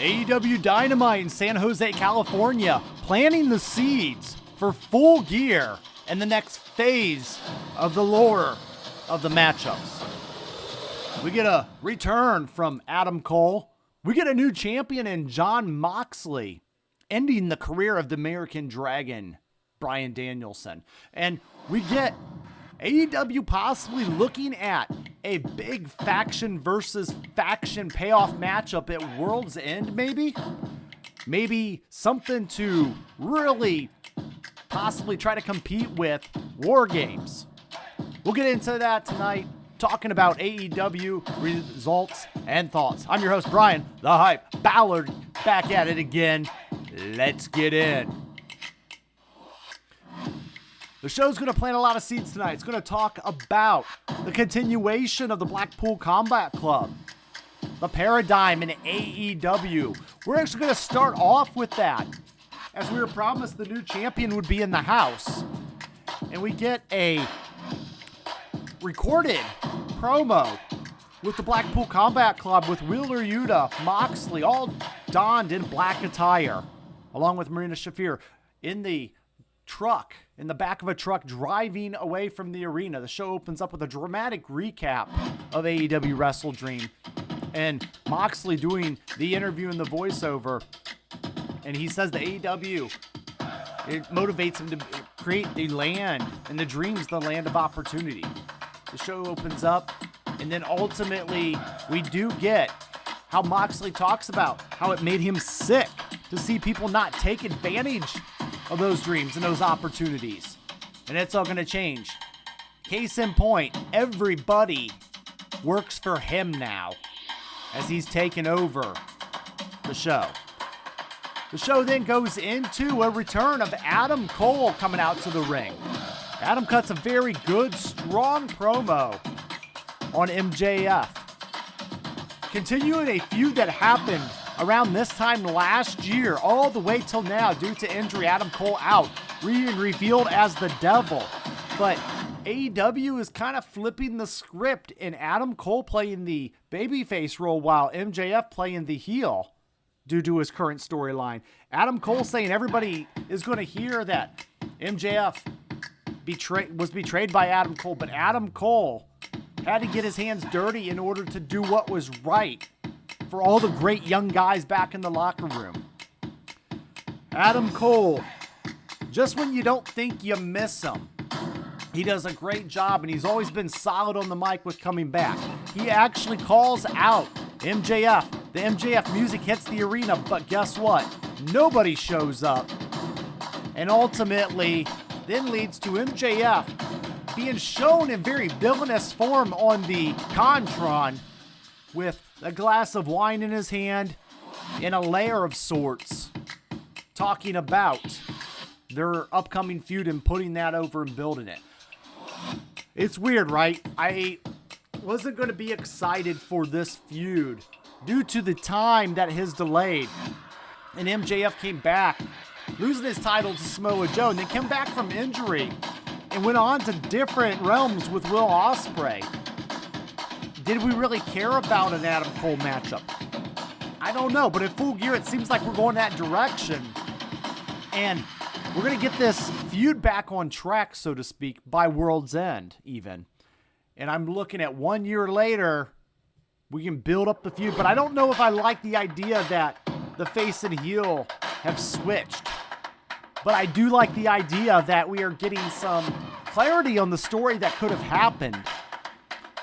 AEW Dynamite in San Jose, California, planting the seeds for Full Gear and the next phase of the lore of the matchups. We get a return from Adam Cole. We get a new champion in Jon Moxley, ending the career of the American Dragon, Bryan Danielson. And we get AEW possibly looking at a big faction versus faction payoff matchup at World's End, maybe? Maybe something to really possibly try to compete with War Games. We'll get into that tonight, talking about AEW results and thoughts. I'm your host, Bryan, the Hype Ballard, back at it again. Let's get in. The show's going to plant a lot of seeds tonight. It's going to talk about the continuation of the Blackpool Combat Club, the paradigm in AEW. We're actually going to start off with that, as we were promised the new champion would be in the house. And we get a recorded promo with the Blackpool Combat Club with Wheeler Yuta, Moxley, all donned in black attire, along with Marina Shafir in the truck, in the back of a truck, driving away from the arena. The show opens up with a dramatic recap of AEW Wrestle Dream, and Moxley doing the interview and the voiceover, and he says the AEW, it motivates him to create the land, and the dream's the land of opportunity. The show opens up, and then ultimately we do get how Moxley talks about how it made him sick to see people not take advantage of those dreams and those opportunities. And it's all going to change. Case in point, everybody works for him now as he's taken over the show. The show then goes into a return of Adam Cole coming out to the ring. Adam cuts a very good, strong promo on MJF, continuing a feud that happened around this time last year, all the way till now, due to injury. Adam Cole out, being revealed as the devil. But AEW is kind of flipping the script, and Adam Cole playing the babyface role while MJF playing the heel due to his current storyline. Adam Cole saying everybody is going to hear that MJF was betrayed by Adam Cole, but Adam Cole had to get his hands dirty in order to do what was right for all the great young guys back in the locker room. Adam Cole, just when you don't think you miss him, he does a great job, and he's always been solid on the mic with coming back. He actually calls out MJF. The MJF music hits the arena, but guess what? Nobody shows up. And ultimately, then leads to MJF being shown in very villainous form on the Contron with a glass of wine in his hand in a lair of sorts, talking about their upcoming feud and putting that over and building it. It's weird, right? I wasn't going to be excited for this feud due to the time that has delayed. And MJF came back, losing his title to Samoa Joe, and then came back from injury and went on to different realms with Will Ospreay. Did we really care about an Adam Cole matchup? I don't know, but at Full Gear, it seems like we're going that direction. And we're going to get this feud back on track, so to speak, by World's End, even. And I'm looking at 1 year later, we can build up the feud, but I don't know if I like the idea that the face and heel have switched. But I do like the idea that we are getting some clarity on the story that could have happened.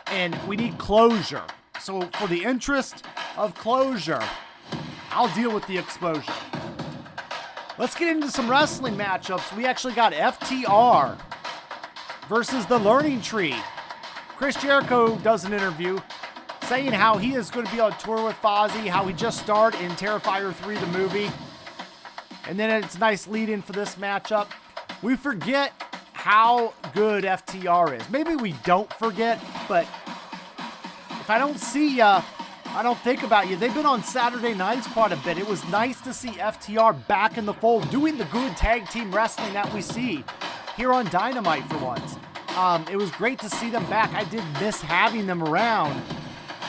And we need closure. So for the interest of closure, I'll deal with the exposure. Let's get into some wrestling matchups. We actually got FTR versus the Learning Tree. Chris Jericho does an interview saying how he is going to be on tour with Fozzy, how he just starred in Terrifier 3, the movie. And then it's a nice lead-in for this matchup. We forget how good FTR is. Maybe we don't forget, but if I don't see ya, I don't think about you. They've been on Saturday nights quite a bit. It was nice to see FTR back in the fold, doing the good tag team wrestling that we see here on Dynamite for once. It was great to see them back. I did miss having them around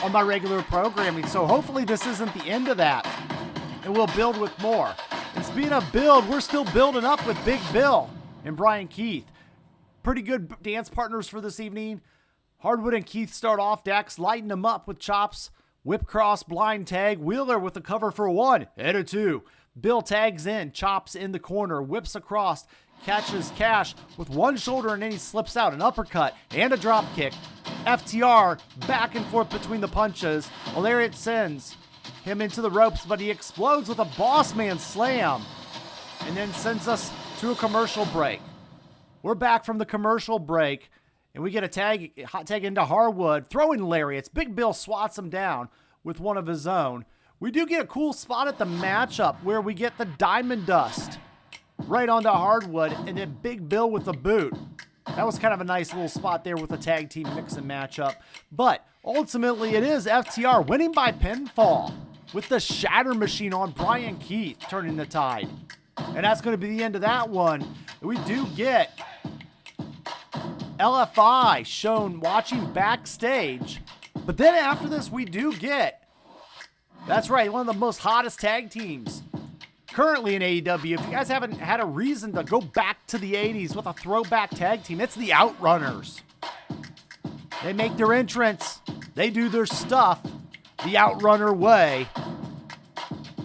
on my regular programming, so hopefully this isn't the end of that. and we'll build with more. And speaking of build, we're still building up with Big Bill and Bryan Keith. Pretty good dance partners for this evening. Hardwood and Keith start off. Dax lighten them up with chops, whip cross, blind tag. Wheeler with the cover for 1 and a 2. Bill tags in, chops in the corner, whips across, catches Cash with one shoulder, and then he slips out. An uppercut and a drop kick. FTR back and forth between the punches. Lariat sends him into the ropes, but he explodes with a boss man slam and then sends us to a commercial break. We're back from the commercial break, and we get a hot tag into Harwood, throwing lariats. Big Bill swats him down with one of his own. We do get a cool spot at the matchup where we get the Diamond Dust right onto Hardwood, and then Big Bill with the boot. That was kind of a nice little spot there with a tag team mix and matchup. But ultimately, it is FTR winning by pinfall with the Shatter Machine on Bryan Keith turning the tide. And that's going to be the end of that one. We do get LFI shown watching backstage. But then after this, we do get, that's right, one of the most hottest tag teams currently in AEW. If you guys haven't had a reason to go back to the 80s with a throwback tag team, it's the Outrunners. They make their entrance. They do their stuff the Outrunner way.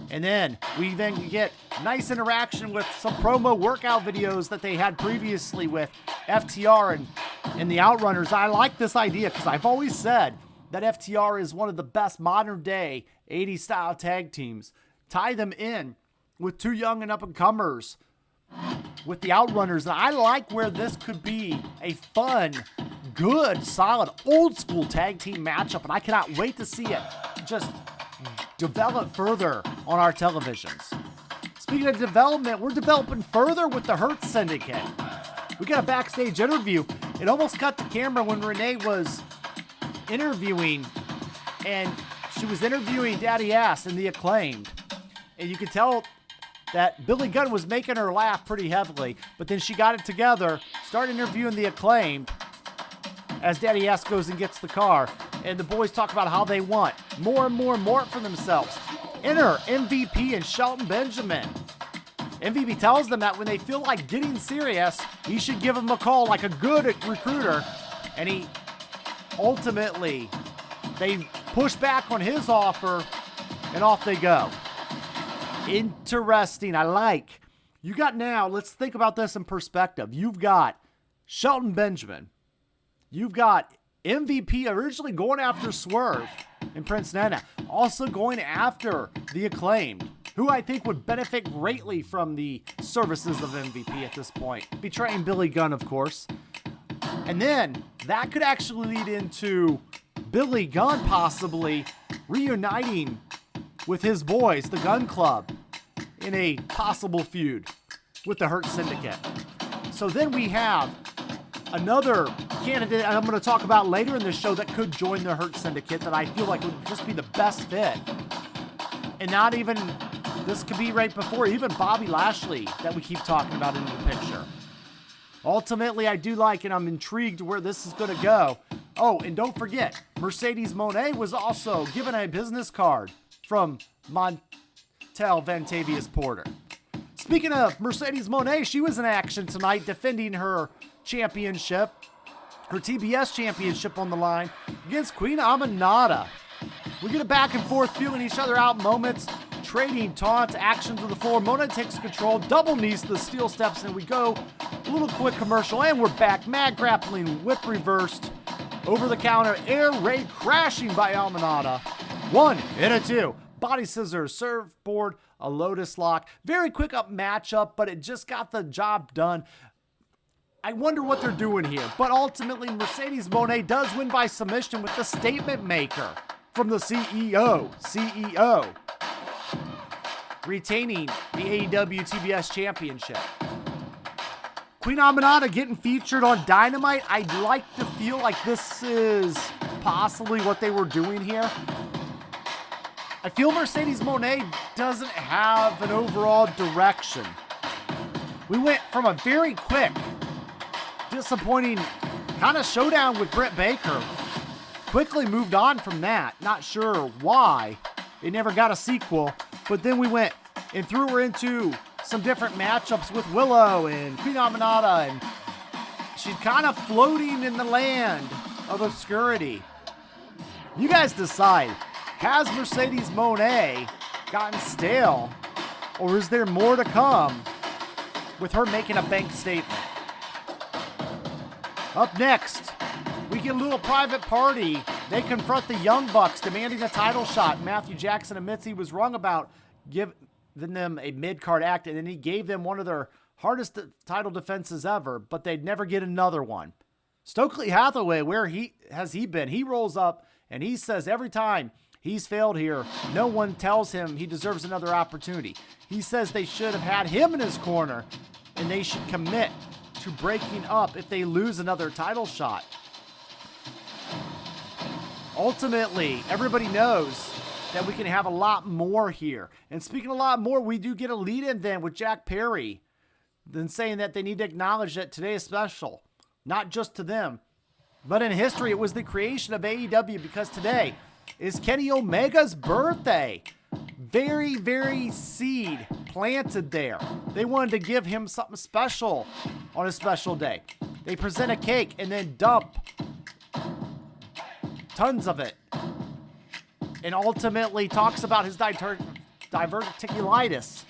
And then we get nice interaction with some promo workout videos that they had previously with FTR and the Outrunners. I like this idea because I've always said that FTR is one of the best modern day 80s style tag teams. Tie them in with two young and up-and-comers with the Outrunners. And I like where this could be a fun, good, solid, old-school tag team matchup. And I cannot wait to see it just develop further on our televisions. Speaking of development, we're developing further with the Hurt Syndicate. We got a backstage interview. It almost cut to camera when Renee was interviewing, and she was interviewing Daddy Ass and the Acclaimed. And you could tell that Billy Gunn was making her laugh pretty heavily, but then she got it together, started interviewing the Acclaimed as Daddy Ass goes and gets the car, and the boys talk about how they want more and more and more for themselves. Enter MVP and Shelton Benjamin. MVP tells them that when they feel like getting serious, he should give them a call like a good recruiter, and he ultimately, they push back on his offer, and off they go. Interesting. I like. You got now, let's think about this in perspective. You've got Shelton Benjamin. You've got MVP originally going after Swerve and Prince Nana. Also going after the Acclaimed, who I think would benefit greatly from the services of MVP at this point. Betraying Billy Gunn, of course. And then that could actually lead into Billy Gunn possibly reuniting with his boys, the Gun Club, in a possible feud with the Hurt Syndicate. So then we have another candidate I'm going to talk about later in this show that could join the Hurt Syndicate that I feel like would just be the best fit. And not even, this could be right before even Bobby Lashley that we keep talking about in the picture. Ultimately, I do like, and I'm intrigued where this is going to go. Oh, and don't forget, Mercedes Moné was also given a business card from Montel Vantavius Porter. Speaking of Mercedes Moné, she was in action tonight defending her championship, her TBS championship on the line against Queen Aminata. We get a back and forth, feeling each other out moments, trading taunts, action to the floor. Mona takes control, double knees to the steel steps, and we go a little quick commercial, and we're back. Mad grappling, whip reversed, over the counter, air raid crashing by Aminata. 1 and a 2. Body scissors, surfboard, a lotus lock. Very quick up matchup, but it just got the job done. I wonder what they're doing here, but ultimately Mercedes Moné does win by submission with the statement maker from the CEO, retaining the AEW TBS Championship. Queen Aminata getting featured on Dynamite. I'd like to feel like this is possibly what they were doing here. I feel Mercedes Moné doesn't have an overall direction. We went from a very quick, disappointing kind of showdown with Britt Baker. Quickly moved on from that. Not sure why. It never got a sequel. But then we went and threw her into some different matchups with Willow and Queen Aminata, and she's kind of floating in the land of obscurity. You guys decide. Has Mercedes Moné gotten stale, or is there more to come with her making a bank statement? Up next, we get a little private party. They confront the Young Bucks, demanding a title shot. Matthew Jackson admits he was wrong about giving them a mid-card act, and then he gave them one of their hardest title defenses ever, but they'd never get another one. Stokely Hathaway, where has he been? He rolls up, and he says every time he's failed here, no one tells him he deserves another opportunity. He says they should have had him in his corner, and they should commit to breaking up if they lose another title shot. Ultimately, everybody knows that we can have a lot more here. And speaking of a lot more, we do get a lead-in then with Jack Perry, then saying that they need to acknowledge that today is special, not just to them, but in history. It was the creation of AEW because today is Kenny Omega's birthday. Very, very seed planted there. They wanted to give him something special on a special day. They present a cake and then dump tons of it, and ultimately talks about his diverticulitis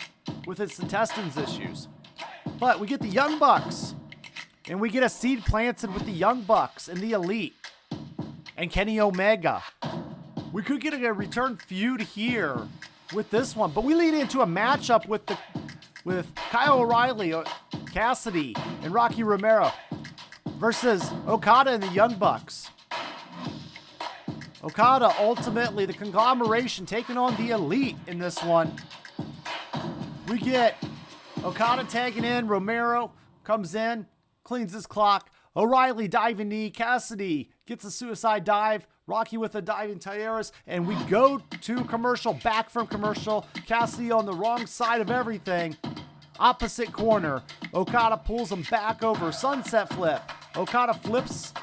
with its intestines issues. But we get the Young Bucks, and we get a seed planted with the Young Bucks and the Elite and Kenny Omega. We could get a return feud here with this one, but we lead into a matchup with Kyle O'Reilly, Cassidy, and Rocky Romero versus Okada and the Young Bucks. Okada, ultimately, the conglomeration, taking on the Elite in this one. We get Okada tagging in. Romero comes in, cleans his clock. O'Reilly diving knee. Cassidy gets a suicide dive. Rocky with a diving Tieras. And we go to commercial, back from commercial. Cassidy on the wrong side of everything. Opposite corner. Okada pulls him back over. Sunset flip. Okada flips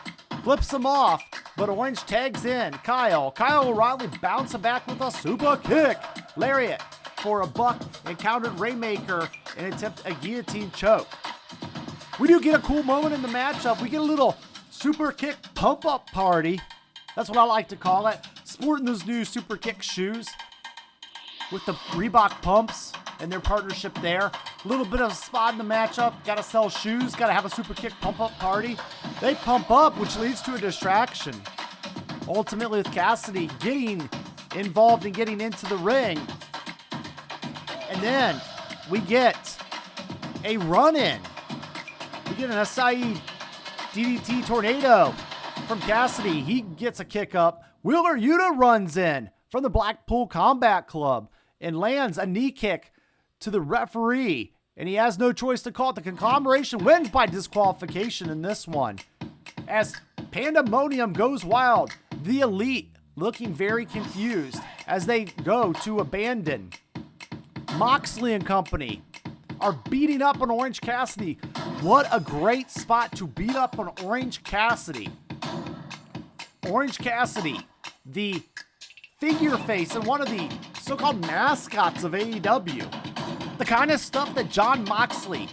him off, but Orange tags in Kyle O'Reilly bouncing back with a super kick. Lariat for a buck and countered Rainmaker and attempt a guillotine choke. We do get a cool moment in the matchup. We get a little super kick pump-up party. That's what I like to call it. Sporting those new super kick shoes with the Reebok pumps and their partnership there. A little bit of a spot in the matchup. Got to sell shoes. Got to have a super kick pump-up party. They pump up, which leads to a distraction. Ultimately, with Cassidy getting involved and getting into the ring. And then we get a run-in. We get an Asai DDT tornado from Cassidy. He gets a kick up. Wheeler Yuta runs in from the Blackpool Combat Club and lands a knee kick to the referee, and he has no choice to call it. The conglomeration wins by disqualification in this one. As pandemonium goes wild, the Elite looking very confused as they go to abandon. Moxley and company are beating up on Orange Cassidy. What a great spot to beat up on Orange Cassidy. Orange Cassidy, the figure face and one of the so-called mascots of AEW. The kind of stuff that Jon Moxley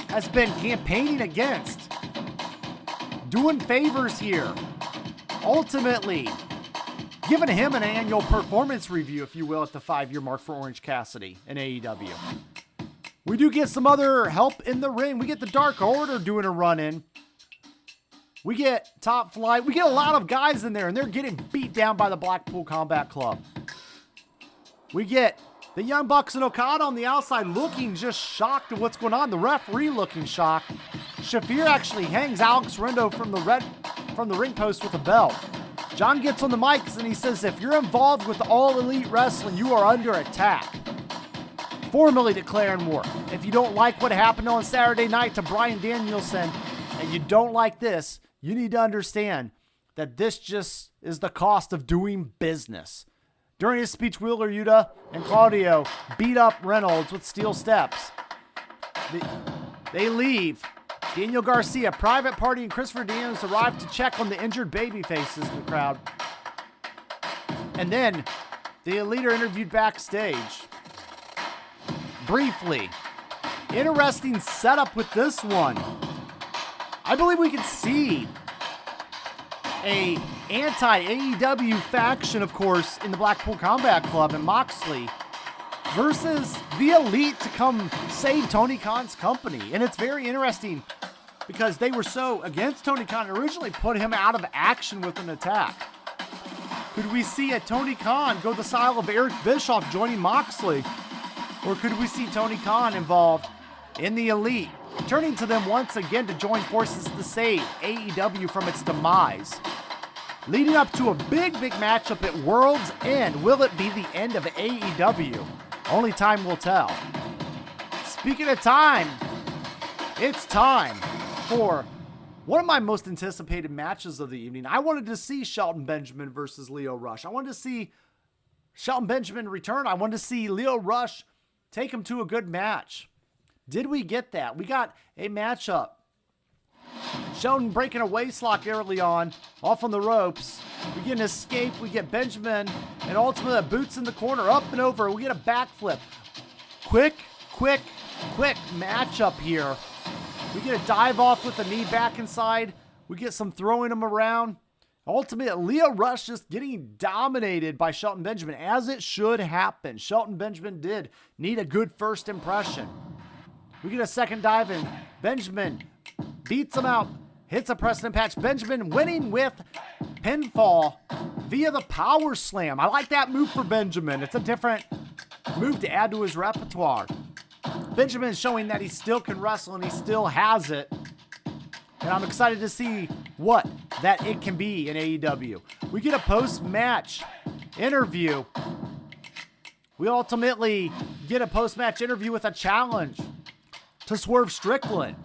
has been campaigning against. Doing favors here. Ultimately, giving him an annual performance review, if you will, at the 5-year mark for Orange Cassidy in AEW. We do get some other help in the ring. We get the Dark Order doing a run-in. We get Top Flight. We get a lot of guys in there, and they're getting beat down by the Blackpool Combat Club. We get the Young Bucks and Okada on the outside looking just shocked at what's going on. The referee looking shocked. Shafir actually hangs Alex Rendo from the ring post with a belt. John gets on the mics and he says, if you're involved with All Elite Wrestling, you are under attack. Formally declaring war. If you don't like what happened on Saturday night to Bryan Danielson and you don't like this, you need to understand that this just is the cost of doing business. During his speech, Wheeler Yuta and Claudio beat up Reynolds with steel steps. They leave. Daniel Garcia, Private Party, and Christopher Daniels arrive to check on the injured baby faces in the crowd. And then The Elite are interviewed backstage. Briefly. Interesting setup with this one. I believe we could see a anti-AEW faction, of course, in the Blackpool Combat Club and Moxley versus the Elite to come save Tony Khan's company. And it's very interesting because they were so against Tony Khan and originally put him out of action with an attack. Could we see a Tony Khan go the style of Eric Bischoff joining Moxley? Or could we see Tony Khan involved in the Elite, turning to them once again to join forces to save AEW from its demise? Leading up to a big matchup at World's End. Will it be the end of AEW? Only time will tell. Speaking of time, it's time for one of my most anticipated matches of the evening. I wanted to see Shelton Benjamin versus Lio Rush. I wanted to see Shelton Benjamin return. I wanted to see Lio Rush take him to a good match. Did we get that? We got a matchup. Shelton breaking a waistlock early on, off on the ropes. We get an escape. We get Benjamin, and ultimately boots in the corner, up and over. We get a backflip. Quick matchup here. We get a dive off with the knee back inside. We get some throwing him around. Ultimately, Lio Rush just getting dominated by Shelton Benjamin, as it should happen. Shelton Benjamin did need a good first impression. We get a second dive in. Benjamin beats him out, hits a Preston patch. Benjamin winning with pinfall via the power slam. I like that move for Benjamin. It's a different move to add to his repertoire. Benjamin is showing that he still can wrestle and he still has it. And I'm excited to see what that it can be in AEW. We get a post-match interview. We ultimately get a post-match interview with a challenge to Swerve Strickland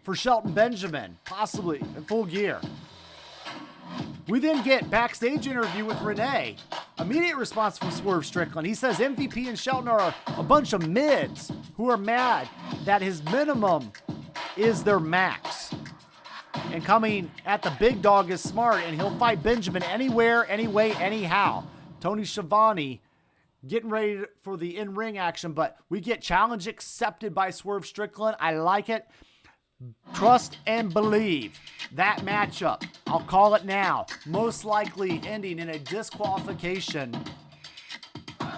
for Shelton Benjamin, possibly in Full Gear. We then get backstage interview with Renee. Immediate response from Swerve Strickland. He says MVP and Shelton are a bunch of mids who are mad that his minimum is their max. And coming at the big dog is smart, and he'll fight Benjamin anywhere, anyway, anyhow. Tony Schiavone getting ready for the in-ring action, but we get challenge accepted by Swerve Strickland. I like it. Trust and believe. That matchup, I'll call it now, most likely ending in a disqualification,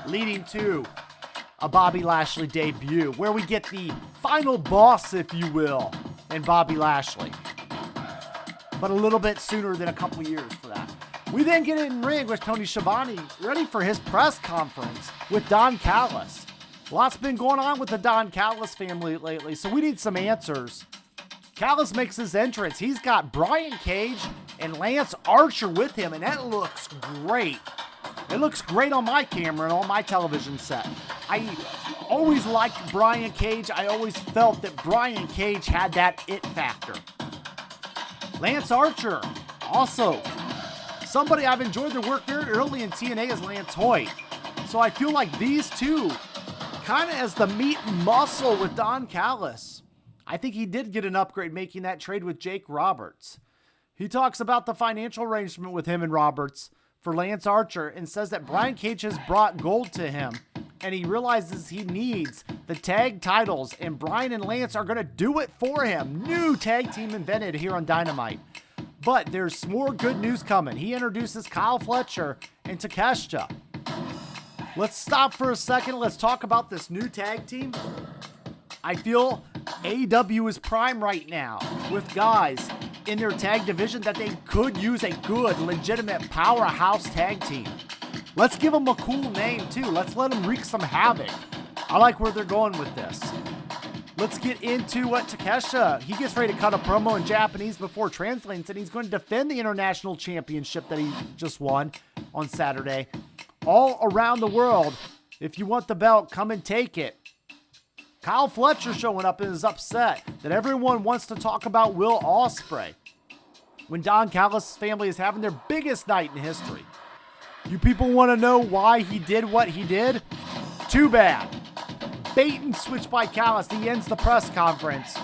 leading to a Bobby Lashley debut, where we get the final boss, if you will, in Bobby Lashley. But a little bit sooner than a couple years for that. We then get in ring with Tony Schiavone, ready for his press conference with Don Callis. Lots been going on with the Don Callis family lately, so we need some answers. Callis makes his entrance. He's got Bryan Cage and Lance Archer with him, and that looks great. It looks great on my camera and on my television set. I always liked Bryan Cage. I always felt that Bryan Cage had that it factor. Lance Archer, also somebody I've enjoyed their work very early in TNA as Lance Hoyt. So I feel like these two, kind of as the meat and muscle with Don Callis. I think he did get an upgrade making that trade with Jake Roberts. He talks about the financial arrangement with him and Roberts for Lance Archer and says that Bryan Cage has brought gold to him, and he realizes he needs the tag titles, and Bryan and Lance are going to do it for him. New tag team invented here on Dynamite. But there's more good news coming. He introduces Kyle Fletcher and Takeshita. Let's stop for a second. Let's talk about this new tag team. I feel AEW is prime right now with guys in their tag division that they could use a good, legitimate powerhouse tag team. Let's give them a cool name too. Let's let them wreak some havoc. I like where they're going with this. Let's get into what Takeshita, he gets ready to cut a promo in Japanese before translating, and he's going to defend the international championship that he just won on Saturday. All around the world, if you want the belt, come and take it. Kyle Fletcher showing up and is upset that everyone wants to talk about Will Ospreay when Don Callis' family is having their biggest night in history. You people want to know why he did what he did? Too bad. Bait and switch by Callis. He ends the press conference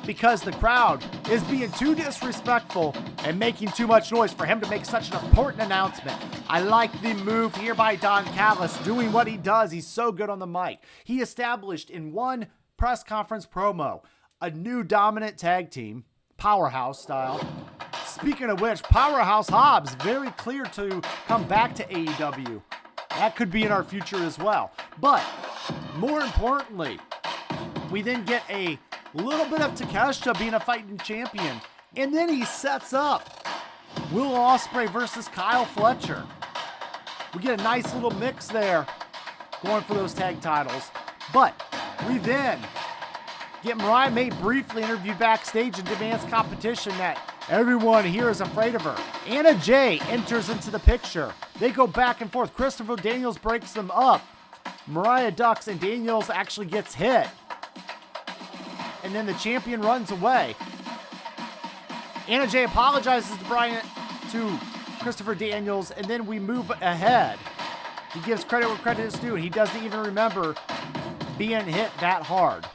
because the crowd is being too disrespectful and making too much noise for him to make such an important announcement. I like the move here by Don Callis, doing what he does. He's so good on the mic. He established in one press conference promo a new dominant tag team, Powerhouse style. Speaking of which, Powerhouse Hobbs, very clear to come back to AEW. That could be in our future as well. But more importantly, we then get a little bit of Takeshita being a fighting champion. And then he sets up Will Ospreay versus Kyle Fletcher. We get a nice little mix there going for those tag titles. But we then get Mariah May briefly interviewed backstage and demands competition that everyone here is afraid of her. Anna Jay enters into the picture. They go back and forth. Christopher Daniels breaks them up. Mariah ducks and Daniels actually gets hit. And then the champion runs away. Anna Jay apologizes to Bryan, to Christopher Daniels, and then we move ahead. He gives credit where credit is due. He doesn't even remember being hit that hard.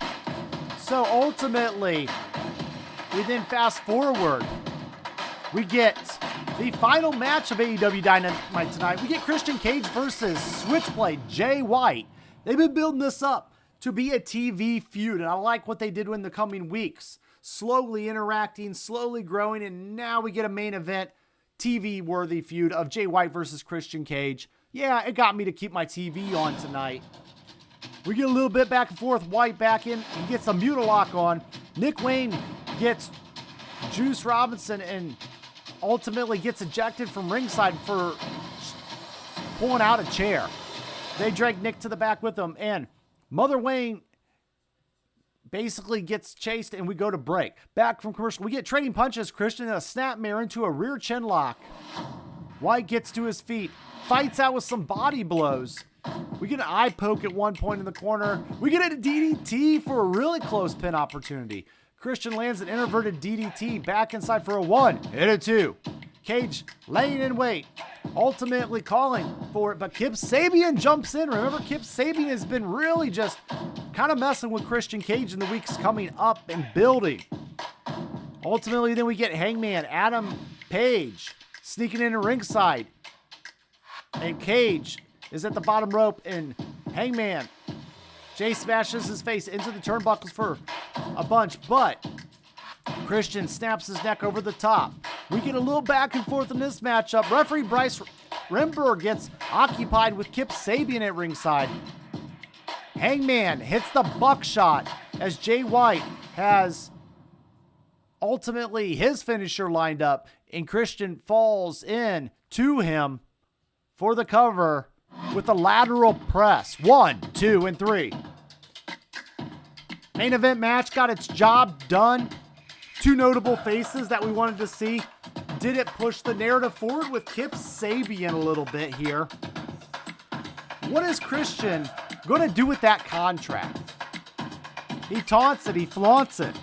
So ultimately, we then fast forward. We get the final match of AEW Dynamite tonight. We get Christian Cage versus Switchblade Jay White. They've been building this up to be a TV feud, and I like what they did in the coming weeks. Slowly interacting, slowly growing, and now we get a main event TV-worthy feud of Jay White versus Christian Cage. Yeah, it got me to keep my TV on tonight. We get a little bit back and forth. White back in. He gets a Mutilock on. Nick Wayne gets Juice Robinson and ultimately gets ejected from ringside for pulling out a chair. They drag Nick to the back with them, and Mother Wayne basically gets chased, and we go to break. Back from commercial, we get trading punches. Christian a snapmare into a rear chin lock. White gets to his feet, fights out with some body blows. We get an eye poke at one point in the corner. We get a DDT for a really close pin opportunity. Christian lands an inverted DDT back inside for a 1 and a 2. Cage laying in wait, ultimately calling for it, but Kip Sabian jumps in. Remember, Kip Sabian has been really just kind of messing with Christian Cage in the weeks coming up and building. Ultimately, then we get Hangman Adam Page sneaking in at ringside, and Cage is at the bottom rope, and Hangman, Jay smashes his face into the turnbuckles for a bunch, but Christian snaps his neck over the top. We get a little back and forth in this matchup. Referee Bryce Remberg gets occupied with Kip Sabian at ringside. Hangman hits the buckshot as Jay White has ultimately his finisher lined up, and Christian falls in to him for the cover with a lateral press. 1, 2, and 3. Main event match got its job done. Two notable faces that we wanted to see. Did it push the narrative forward with Kip Sabian a little bit here? What is Christian going to do with that contract? He taunts it, he flaunts it.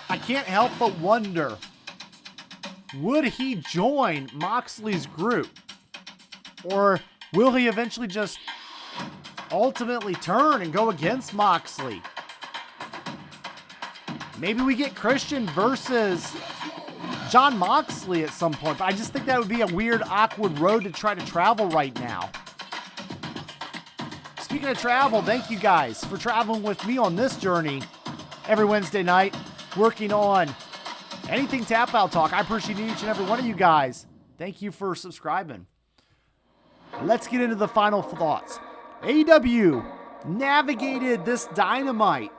I can't help but wonder, would he join Moxley's group? Or will he eventually just ultimately turn and go against Moxley? Maybe we get Christian versus Jon Moxley at some point, but I just think that would be a weird, awkward road to try to travel right now. Speaking of travel, thank you guys for traveling with me on this journey every Wednesday night, working on anything Tap Out Talk. I appreciate each and every one of you guys. Thank you for subscribing. Let's get into the final thoughts. AEW navigated this Dynamite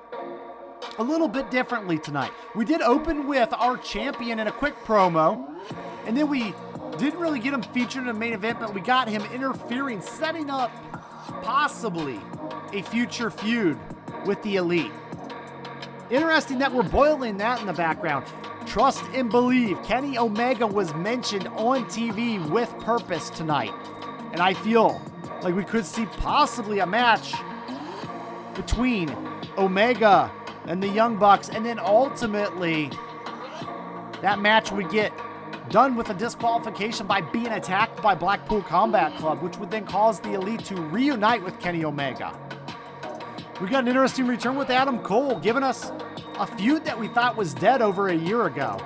a little bit differently tonight. We did open with our champion in a quick promo, and then we didn't really get him featured in the main event, but we got him interfering, setting up possibly a future feud with the Elite. Interesting that we're boiling that in the background. Trust and believe. Kenny Omega was mentioned on TV with purpose tonight, and I feel like we could see possibly a match between Omega and the Young Bucks, and then ultimately that match would get done with a disqualification by being attacked by Blackpool Combat Club, which would then cause the Elite to reunite with Kenny Omega. We got an interesting return with Adam Cole, giving us a feud that we thought was dead over a year ago.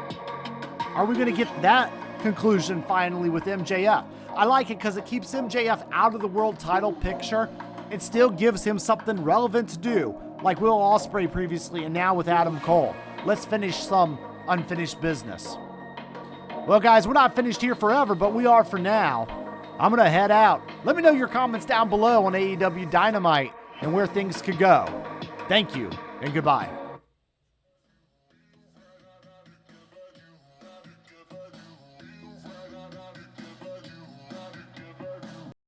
Are we going to get that conclusion finally with MJF? I like it because it keeps MJF out of the world title picture. It still gives him something relevant to do, like Will Ospreay previously and now with Adam Cole. Let's finish some unfinished business. Well, guys, we're not finished here forever, but we are for now. I'm going to head out. Let me know your comments down below on AEW Dynamite and where things could go. Thank you, and goodbye.